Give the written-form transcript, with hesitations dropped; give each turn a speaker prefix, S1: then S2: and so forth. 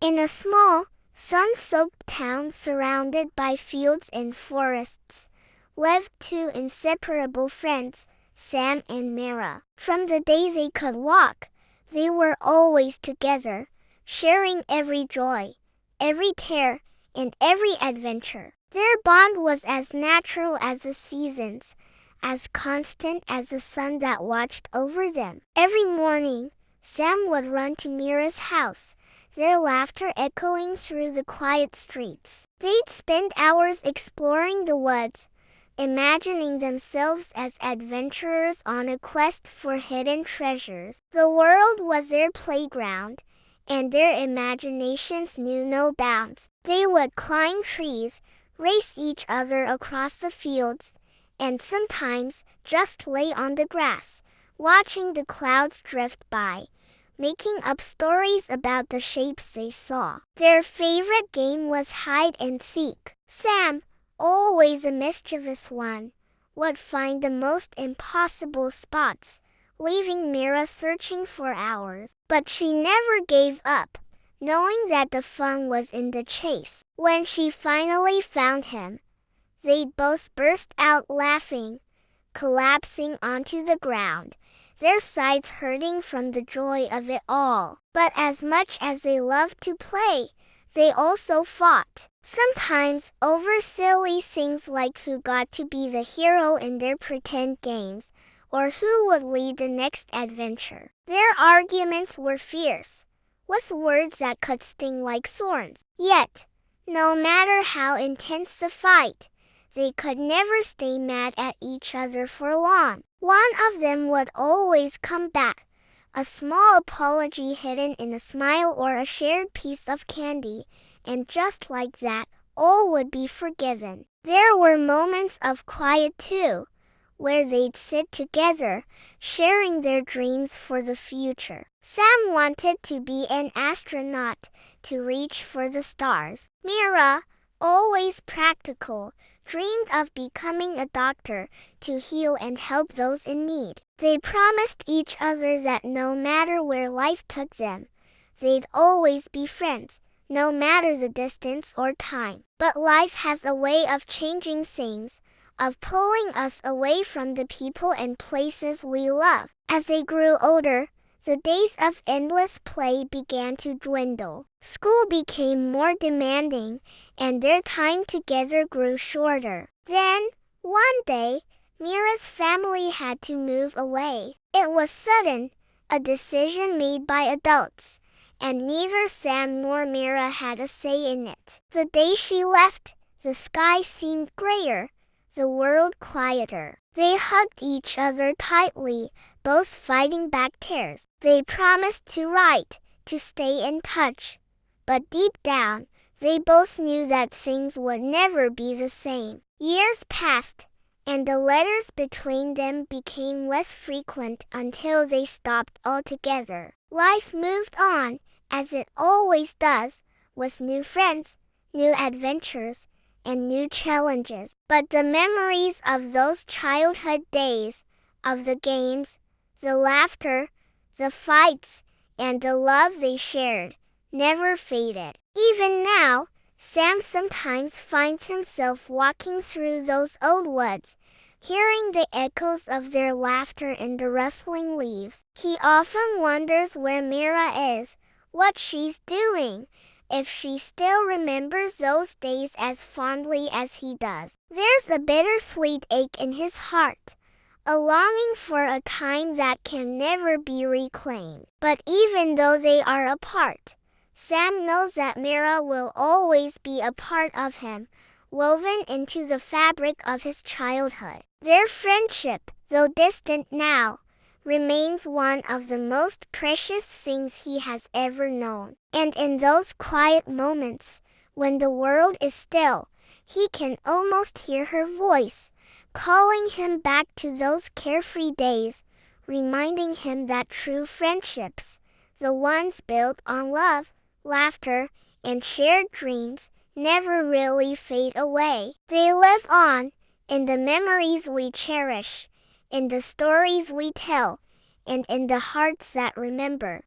S1: In a small, sun-soaked town surrounded by fields and forests, lived two inseparable friends, Sam and Mira. From the day they could walk, they were always together, sharing every joy, every tear, and every adventure. Their bond was as natural as the seasons, as constant as the sun that watched over them. Every morning, Sam would run to Mira's house, their laughter echoing through the quiet streets. They'd spend hours exploring the woods, imagining themselves as adventurers on a quest for hidden treasures. The world was their playground, and their imaginations knew no bounds. They would climb trees, race each other across the fields, and sometimes just lay on the grass, watching the clouds drift by, making up stories about the shapes they saw. Their favorite game was hide and seek. Sam, always a mischievous one, would find the most impossible spots, leaving Mira searching for hours. But she never gave up, knowing that the fun was in the chase. When she finally found him, they'd both burst out laughing, collapsing onto the ground, their sides hurting from the joy of it all. But as much as they loved to play, they also fought. Sometimes over silly things like who got to be the hero in their pretend games, or who would lead the next adventure. Their arguments were fierce, with words that could sting like thorns. Yet, no matter how intense the fight, they could never stay mad at each other for long. One of them would always come back, a small apology hidden in a smile or a shared piece of candy, and just like that, all would be forgiven. There were moments of quiet too, where they'd sit together, sharing their dreams for the future. Sam wanted to be an astronaut, to reach for the stars. Mira, always practical, dreamed of becoming a doctor to heal and help those in need. They promised each other that no matter where life took them, they'd always be friends, no matter the distance or time. But life has a way of changing things, of pulling us away from the people and places we love. As they grew older, the days of endless play began to dwindle. School became more demanding, and their time together grew shorter. Then, one day, Mira's family had to move away. It was sudden, a decision made by adults, and neither Sam nor Mira had a say in it. The day she left, the sky seemed grayer, the world quieter. They hugged each other tightly, both fighting back tears. They promised to write, to stay in touch. But deep down, they both knew that things would never be the same. Years passed, and the letters between them became less frequent until they stopped altogether. Life moved on, as it always does, with new friends, new adventures, and new challenges. But the memories of those childhood days, of the games, the laughter, the fights, and the love they shared, never faded. Even now, Sam sometimes finds himself walking through those old woods, hearing the echoes of their laughter in the rustling leaves. He often wonders where Mira is, what she's doing, if she still remembers those days as fondly as he does. There's a bittersweet ache in his heart, a longing for a time that can never be reclaimed. But even though they are apart, Sam knows that Mira will always be a part of him, woven into the fabric of his childhood. Their friendship, though distant now, remains one of the most precious things he has ever known. And in those quiet moments, when the world is still, he can almost hear her voice, calling him back to those carefree days, reminding him that true friendships, the ones built on love, laughter, and shared dreams, never really fade away. They live on, in the memories we cherish, in the stories we tell, and in the hearts that remember.